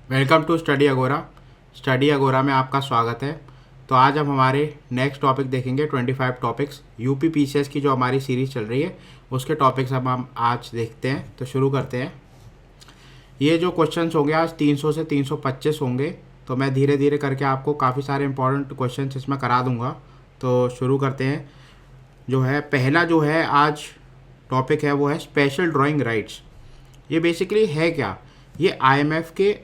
Welcome to study अगोरा। Study अगोरा में आपका स्वागत है। तो आज हम हमारे नेक्स्ट टॉपिक देखेंगे 25 टॉपिक्स यूपी पीसीएस की जो हमारी सीरीज़ चल रही है उसके टॉपिक्स अब हम आज देखते हैं। तो शुरू करते हैं। ये जो क्वेश्चंस होंगे आज 300 से 325 होंगे। तो मैं धीरे धीरे करके आपको काफ़ी सारे इंपॉर्टेंट क्वेश्चंस इसमें करा दूंगा। तो शुरू करते हैं। जो है पहला जो है आज टॉपिक है वो है स्पेशल ड्राइंग राइट्स। ये बेसिकली है क्या? ये आईएमएफ के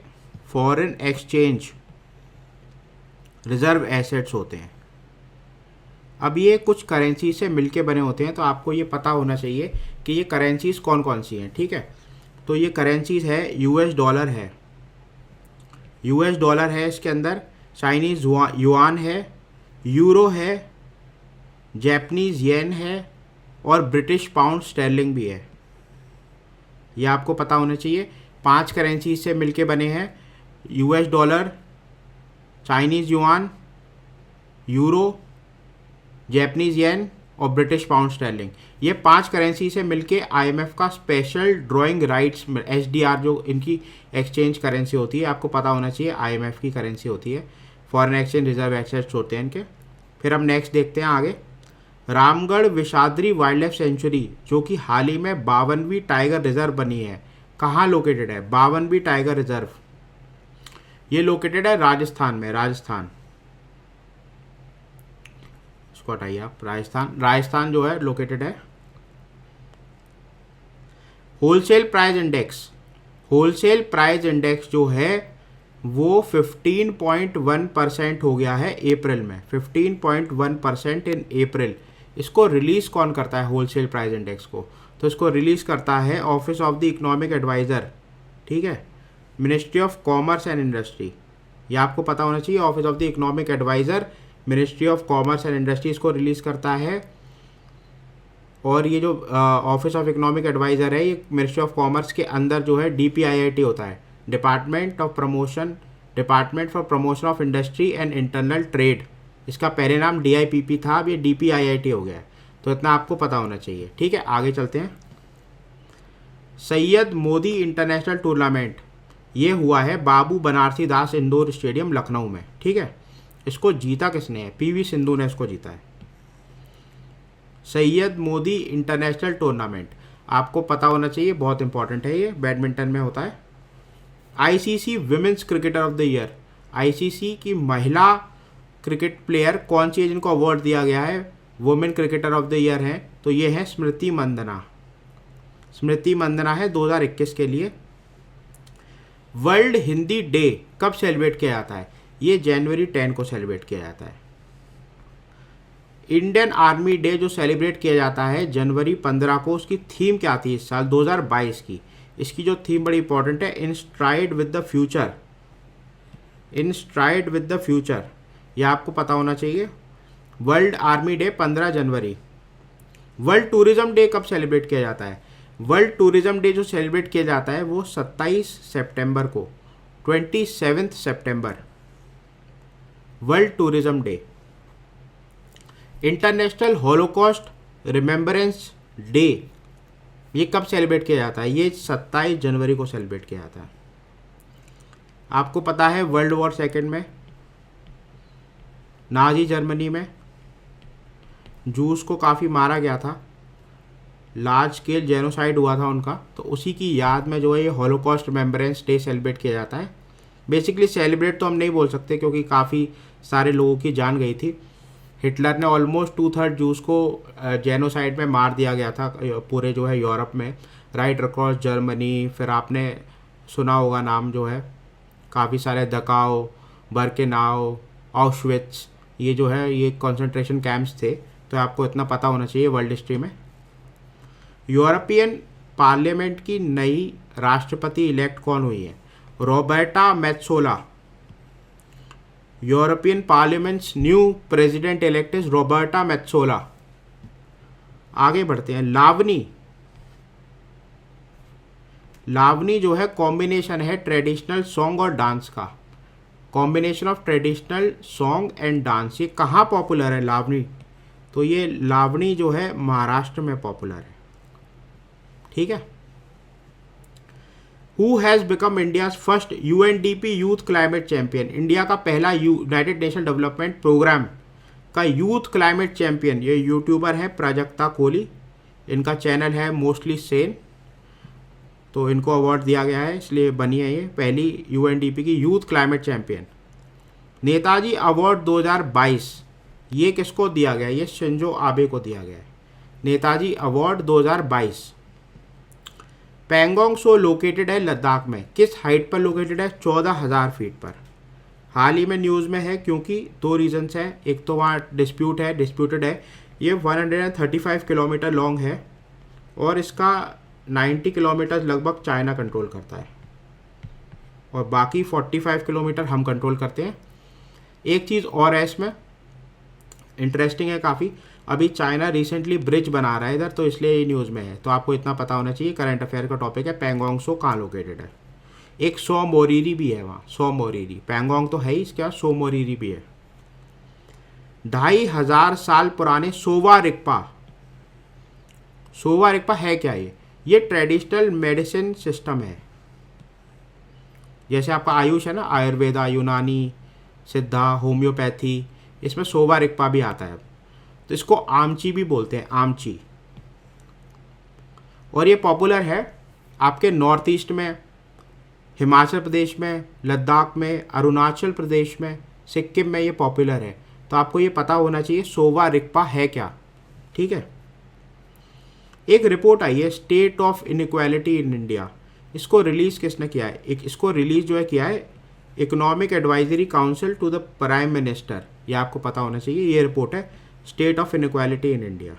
फॉरेन एक्सचेंज रिजर्व एसेट्स होते हैं। अब ये कुछ करेंसी से मिलके बने होते हैं, तो आपको ये पता होना चाहिए कि ये करेंसीज कौन कौन सी हैं। ठीक है, तो ये करेंसीज है यूएस डॉलर है, इसके अंदर चाइनीज युआन है, यूरो है, जैपनीज येन है और ब्रिटिश पाउंड स्टर्लिंग भी है। ये आपको पता होना चाहिए। 5 करेंसीज से मिलके बने हैं, US dollar, Chinese yuan, euro, Japanese येन और ब्रिटिश पाउंड स्टर्लिंग। ये 5 करेंसी से मिलके आईएमएफ का स्पेशल ड्राइंग राइट्स एसडीआर जो इनकी एक्सचेंज करेंसी होती है, आपको पता होना चाहिए आईएमएफ की करेंसी होती है। फॉरेन एक्सचेंज रिजर्व एसेट्स होते हैं इनके। फिर हम नेक्स्ट देखते हैं आगे। रामगढ़ विषाद्री वाइल्ड लाइफ सेंचुरी जो कि हाल ही में 52वीं टाइगर रिजर्व बनी है, कहाँ लोकेटेड है? 52वीं टाइगर रिजर्व ये लोकेटेड है राजस्थान में। राजस्थान, इसको हटाइए आप। राजस्थान जो है लोकेटेड है। होलसेल प्राइस इंडेक्स जो है वो 15.1% हो गया है अप्रैल में। 15.1% इन अप्रैल। इसको रिलीज कौन करता है होलसेल प्राइस इंडेक्स को? तो इसको रिलीज करता है office of the economic adviser. ठीक है, ministry of commerce and industry. ये आपको पता होना चाहिए। Office of the economic adviser, ministry of commerce and industry इसको रिलीज करता है। और ये जो ऑफिस ऑफ इकोनॉमिक एडवाइजर है, ये मिनिस्ट्री ऑफ कॉमर्स के अंदर जो है डीपीआईआईटी होता है, department for promotion of industry and internal trade. इसका पहले नाम डीआईपीपी था, अब ये डीपीआईआईटी हो गया है। तो इतना आपको पता होना चाहिए। ठीक है, आगे चलते हैं। सैयद मोदी इंटरनेशनल टूर्नामेंट ये हुआ है बाबू बनारसी दास इंडोर स्टेडियम लखनऊ में। ठीक है, इसको जीता किसने है? पीवी सिंधु ने इसको जीता है। सैयद मोदी इंटरनेशनल टूर्नामेंट आपको पता होना चाहिए, बहुत इंपॉर्टेंट है, ये बैडमिंटन में होता है। ICC women's cricketer of the year, ICC की महिला क्रिकेट प्लेयर कौन सी है जिनको अवार्ड दिया गया है women cricketer of the year है? तो ये है स्मृति मंदना है 2021 के लिए। वर्ल्ड हिंदी डे कब सेलिब्रेट किया जाता है? ये जनवरी 10 को सेलिब्रेट किया जाता है। इंडियन आर्मी डे जो सेलिब्रेट किया जाता है जनवरी 15 को, उसकी थीम क्या थी इस साल 2022 की? इसकी जो थीम बड़ी इंपॉर्टेंट है, in stride with the future. यह आपको पता होना चाहिए। वर्ल्ड आर्मी डे 15 जनवरी। वर्ल्ड टूरिज्म डे कब सेलिब्रेट किया जाता है? वर्ल्ड टूरिज्म डे जो सेलिब्रेट किया जाता है वो 27 सितंबर को, 27 सितंबर world tourism day. International holocaust remembrance day ये कब सेलिब्रेट किया जाता है? ये 27 जनवरी को सेलिब्रेट किया जाता है। आपको पता है वर्ल्ड वॉर सेकेंड में नाजी जर्मनी में जूस को काफ़ी मारा गया था, लार्ज स्केल जेनोसाइड हुआ था उनका। तो उसी की याद में जो है ये हॉलोकॉस्ट रिमेम्बरेंस डे सेलिब्रेट किया जाता है। बेसिकली सेलिब्रेट तो हम नहीं बोल सकते क्योंकि काफ़ी सारे लोगों की जान गई थी। हिटलर ने ऑलमोस्ट 2/3 जूस को जेनोसाइड में मार दिया गया था पूरे जो है यूरोप में, राइट अक्रॉस जर्मनी। फिर आपने सुना होगा नाम जो है काफ़ी सारे, दकाओ, बर्केनाओ, ऑशविट्स, ये जो है ये कंसंट्रेशन कैंप्स थे। तो आपको इतना पता होना चाहिए वर्ल्ड हिस्ट्री में। यूरोपियन पार्लियामेंट की नई राष्ट्रपति इलेक्ट कौन हुई है? Roberta Metsola. European parliament's new president elect is Roberta Metsola. आगे बढ़ते हैं। लावनी जो है कॉम्बिनेशन है ट्रेडिशनल सॉन्ग और डांस का, combination of traditional song and dance. ये कहाँ पॉपुलर है लावनी? तो ये लावनी जो है महाराष्ट्र में पॉपुलर है। ठीक है, who has become India's first UNDP youth climate champion, India का पहला यूनाइटेड नेशन डेवलपमेंट प्रोग्राम का यूथ क्लाइमेट चैंपियन। ये यूट्यूबर है प्राजक्ता कोहली, इनका चैनल है मोस्टली सेन, तो इनको अवार्ड दिया गया है इसलिए बनी है ये पहली यूएनडीपी की youth climate champion. Netaji award 2022 ये किसको दिया गया है? ये शिंजो आबे को दिया गया है, नेताजी अवार्ड 2022। पैंगोंग सो लोकेटेड है लद्दाख में, किस हाइट पर लोकेटेड है? 14,000 फीट पर। हाल ही में न्यूज़ में है क्योंकि दो रीजंस हैं, एक तो वहाँ डिस्प्यूटेड है, ये 135 किलोमीटर लॉन्ग है और इसका 90 किलोमीटर लगभग चाइना कंट्रोल करता है और बाकी 45 किलोमीटर हम कंट्रोल करते हैं। एक चीज़ और है इसमें इंटरेस्टिंग है काफ़ी, अभी चाइना रिसेंटली ब्रिज बना रहा है इधर, तो इसलिए ये न्यूज़ में है, तो आपको इतना पता होना चाहिए। करंट अफेयर का टॉपिक है। पैंगोंग सो कहाँ लोकेटेड है? एक सो मोरीरी भी है वहाँ, सो मोरीरी, पैंगोंग तो है ही, इसके बाद सो मोरीरी भी है। 2,500 साल पुराने सोवा रिक्पा है क्या? ये ट्रेडिशनल मेडिसिन सिस्टम है, जैसे आपका आयुष है ना, आयुर्वेदा, यूनानी, सिद्धा, होम्योपैथी, इसमें सोवा रिक्पा भी आता है, तो इसको आमची भी बोलते हैं, आमची। और ये पॉपुलर है आपके नॉर्थ ईस्ट में, हिमाचल प्रदेश में, लद्दाख में, अरुणाचल प्रदेश में, सिक्किम में ये पॉपुलर है, तो आपको ये पता होना चाहिए सोवा रिक्पा है क्या। ठीक है। एक रिपोर्ट आई है state of inequality in India, इसको रिलीज़ किसने किया है? इसको रिलीज़ जो है किया है economic advisory council to the prime minister, ये आपको पता होना चाहिए। ये रिपोर्ट है state of inequality in India.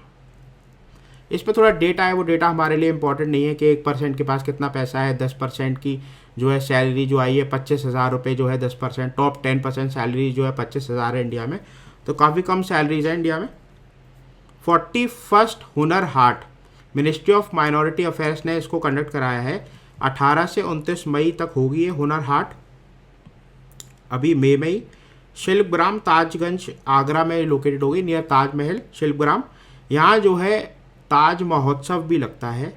इस पर थोड़ा डेटा है, वो डेटा हमारे लिए इंपॉर्टेंट नहीं है कि 1% के पास कितना पैसा है, 10% की जो है सैलरी जो आई है 25,000 रुपये जो है 10%, टॉप 10% सैलरी जो है 25,000 है इंडिया में, तो काफ़ी कम सैलरीज है इंडिया में। 41st Hunar Haat, ministry of minority affairs ने इसको कंडक्ट कराया है। 18 से 29 मई तक होगी ये हुनर हाट, अभी मई में। शिल्पग्राम ताजगंज आगरा में लोकेटेड होगी, नियर ताजमहल शिल्पग्राम। यहाँ जो है ताज महोत्सव भी लगता है,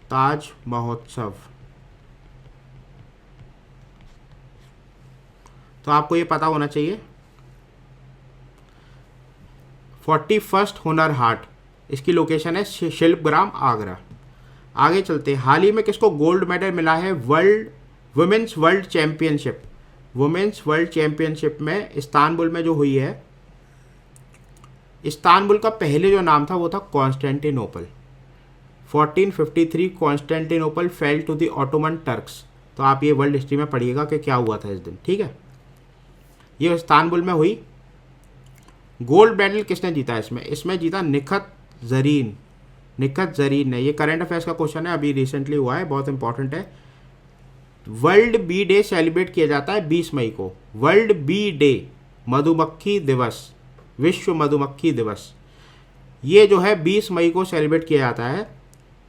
ताज महोत्सव, तो आपको ये पता होना चाहिए। 41st हुनर हाट, इसकी लोकेशन है शिल्पग्राम आगरा। आगे चलते हैं, हाल ही में किसको गोल्ड मेडल मिला है? Women's world championship, women's world championship में इस्तानबुल में जो हुई है। इस्तानबुल का पहले जो नाम था वो था Constantinople. 1453 Constantinople fell to the Ottoman Turks, तो आप ये वर्ल्ड हिस्ट्री में पढ़िएगा कि क्या हुआ था इस दिन। ठीक है, ये इस्तानबुल में हुई। गोल्ड मेडल किसने जीता है इसमें? इसमें जीता निखत जरीन ने। ये करंट अफेयर्स का क्वेश्चन है, अभी रिसेंटली हुआ है, बहुत इंपॉर्टेंट है। वर्ल्ड बी डे सेलिब्रेट किया जाता है 20 मई को, वर्ल्ड बी डे, मधुमक्खी दिवस, विश्व मधुमक्खी दिवस, ये जो है 20 मई को सेलिब्रेट किया जाता है।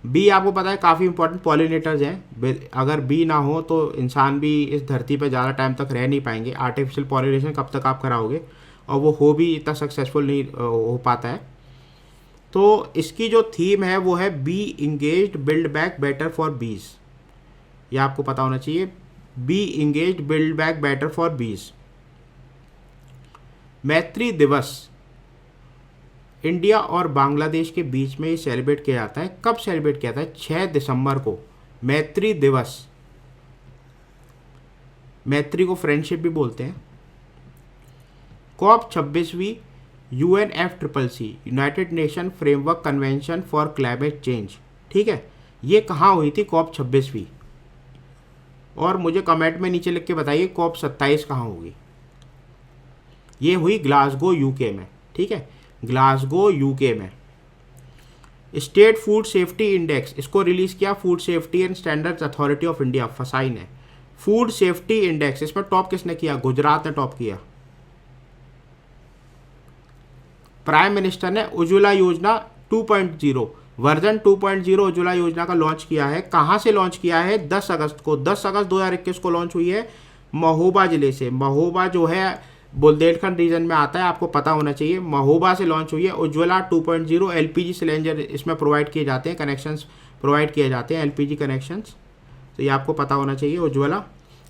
बी आपको पता है काफ़ी इंपॉर्टेंट पॉलिनेटर्स हैं, अगर बी ना हो तो इंसान भी इस धरती पर ज़्यादा टाइम तक रह नहीं पाएंगे। आर्टिफिशियल पॉलिनेशन कब तक आप कराओगे, और वो हो भी इतना सक्सेसफुल नहीं हो पाता है। तो इसकी जो थीम है वो है be engaged build back better for bees, ये आपको पता होना चाहिए। Be engaged build back better for bees. मैत्री दिवस इंडिया और बांग्लादेश के बीच में ये सेलिब्रेट किया जाता है। कब सेलिब्रेट किया जाता है? 6 दिसंबर को मैत्री दिवस। मैत्री को फ्रेंडशिप भी बोलते हैं। COP 26वीं UNFCCC United nation framework convention for climate change, ठीक है, ये कहाँ हुई थी COP 26वीं? और मुझे कमेंट में नीचे लिख के बताइए COP 27 कहाँ होगी। ये हुई ग्लासगो यूके में, ठीक है, ग्लासगो यूके में। स्टेट फूड सेफ्टी इंडेक्स, इसको रिलीज किया food safety and standards authority of India, फसाई ने। फूड सेफ्टी इंडेक्स, इसमें टॉप किसने किया? गुजरात ने टॉप किया। प्राइम मिनिस्टर ने उज्ज्वला योजना 2.0 वर्जन 2.0 उज्ज्वला योजना का लॉन्च किया है। कहाँ से लॉन्च किया है? 10 अगस्त को, 10 अगस्त 2021 को लॉन्च हुई है महोबा जिले से। महोबा जो है बुंदेलखंड रीजन में आता है, आपको पता होना चाहिए। महोबा से लॉन्च हुई है उज्ज्वला 2.0। LPG सिलेंडर इसमें प्रोवाइड किए जाते हैं, कनेक्शंस प्रोवाइड किए जाते हैं, LPG कनेक्शंस। तो ये आपको पता होना चाहिए। उज्ज्वला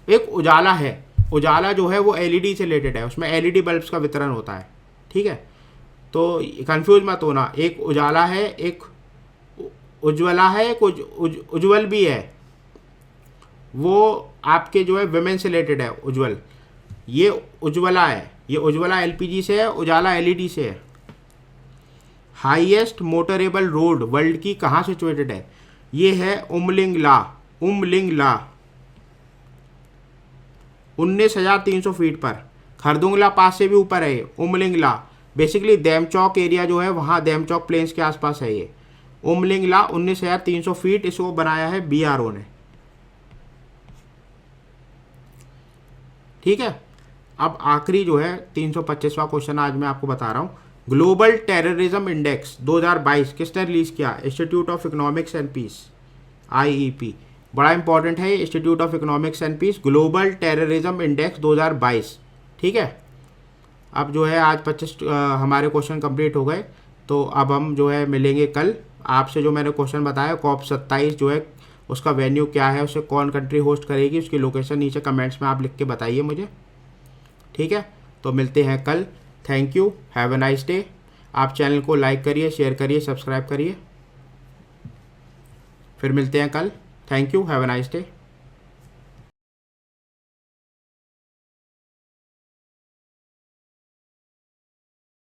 एक उजाला है, उजाला जो है वो एलईडी से रिलेटेड है, उसमें एलईडी बल्ब्स का वितरण होता है, ठीक है। तो कंफ्यूज मत होना, एक उजाला है, एक उज्ज्वला है, एक उज्ज्वल भी है, वो आपके जो है विमेन से रिलेटेड है उज्ज्वल। ये उज्ज्वला है, ये उज्ज्वला एलपीजी से है, उजाला एलईडी से है। हाईएस्ट मोटरेबल रोड वर्ल्ड की कहाँ सिचुएटेड है? ये है उमलिंगला, उमलिंगला 19,300 फीट पर। खरदुंगला पास से भी ऊपर है ये उमलिंगला। बेसिकली देमचौक एरिया जो है वहाँ देमचौक प्लेन्स के आसपास है ये उमलिंगला। 19,300 फीट इसको बनाया है बीआरओ ने, ठीक है। अब आखिरी जो है 325वां क्वेश्चन आज मैं आपको बता रहा हूँ। ग्लोबल टेररिज्म इंडेक्स 2022 किसने रिलीज किया? Institute of economics and peace, IEP. बड़ा इंपॉर्टेंट है ये institute of economics and peace, global terrorism index 2022, ठीक है। अब जो है आज 25 हमारे क्वेश्चन कंप्लीट हो गए, तो अब हम जो है मिलेंगे कल। आपसे जो मैंने क्वेश्चन बताया COP 27 जो है उसका वेन्यू क्या है, उसे कौन कंट्री होस्ट करेगी, उसकी लोकेशन नीचे कमेंट्स में आप लिख के बताइए मुझे, ठीक है। तो मिलते हैं कल। Thank you, have a nice day. आप चैनल को लाइक करिए, शेयर करिए, सब्सक्राइब करिए। फिर मिलते हैं कल। Thank you, have a nice day.